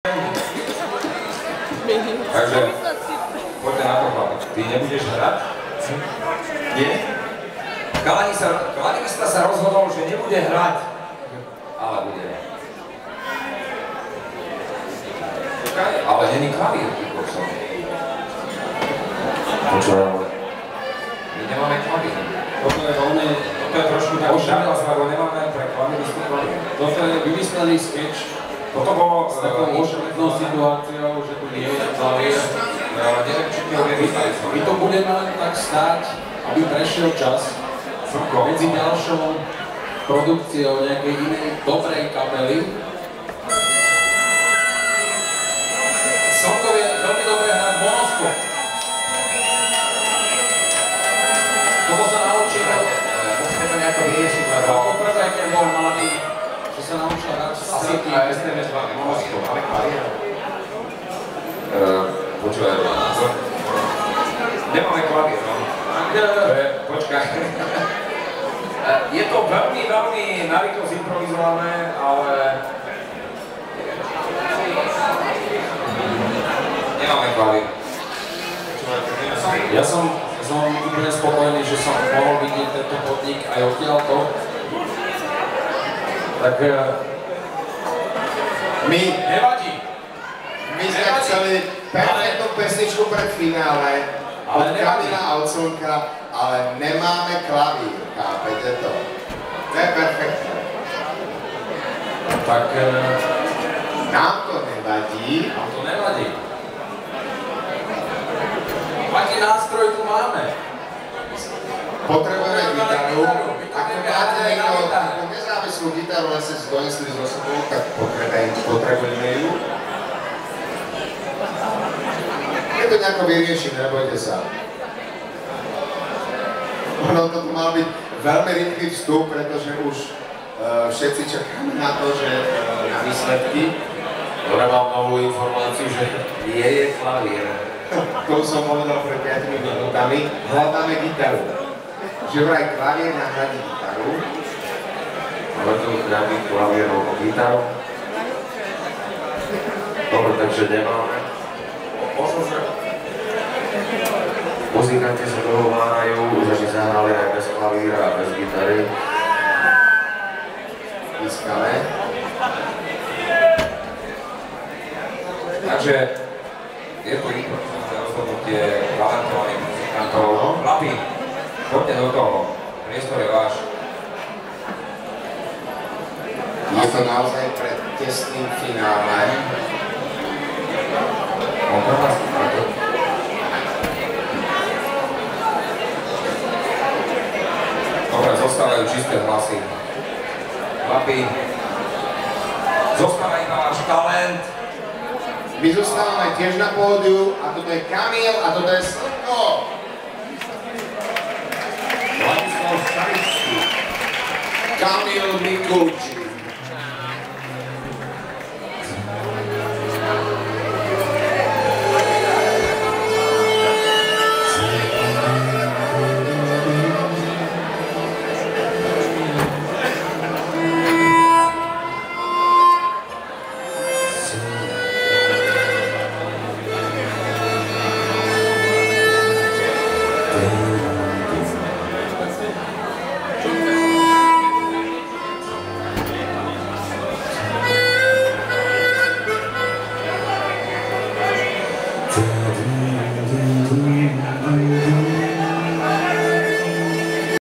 Takže poďte na to, chlapi. Ty nebudeš hrať? Nie? Klavinista sa rozhodol, že nebude hrať, ale bude hrať. Ale není klavír, ty kokso. Počúvaj, ale my nemáme klavír. Toto je trošku taký šáras, lebo nemáme pre klaviristu klavír. Toto je vymyslený sketch. Toto bolo s takou ošemetnou situáciou, že tu nie je klavír. Ale neviem, či to je vypadať. My to budeme len tak stáť, aby prešiel čas medzi ďalšou produkciou nejakej inej dobrej kapely. Songov je veľmi dobré hrať monosko. Toto sa naučíme. Musíme to nejako vyriešiť. Poprvé, keď bol mladý, že sa naučil hrať asi a SMS máme monosko. Máme klavír. Počúvaj. Nemáme klavír, no. Počkaj. Je to veľmi, veľmi narýchlo zimprovizované, ale nemáme klavír. Ja som úplne spokojný, že som mohol vidieť tento podnik aj odtiaľto. Tak my nevadí. My sme chceli perfektnú pesničku pred finále od Kamila a od Slnka, ale nemáme klavír, chápete to? To je perfektné. Tak nám to nevadí. Nám to nevadí. Aký nástroj tu máme? Potrebujeme gitaru. Ako máte niekto nezávislú gitaru, len ste si donesli zo sebou, tak potrebujeme ju. Je to nejako vyriešim, nebojte sa. Ono to tu mal byť veľmi rýchly vstup, pretože už všetci čakáme na to, že na výsledky. Dobre, mám novú informáciu, že nie je klavír. To som povedal pred 5 minútami. Hľadáme gitaru. Že vraj klavír nahradí gitaru. Ale tu nahradí klavír alebo gitaru. Dobre, takže nemáme. Možno, že muzikanti sa dohovárajú, že by zahrali aj bez klavíra a bez gitary. Pískame. Takže je to improvizované rozhodnutie talentovaných muzikantov. Chlapi, poďte do toho. Priestor je váš. Je to naozaj pred tesným finále. Dobre, zostávajú čisté hlasy. Chlapi, zostáva iba váš talent. My zostávame tiež na pódiu a toto je Kamil a toto je Slnko. Vladislav Stavický. Kamil Mikulčík.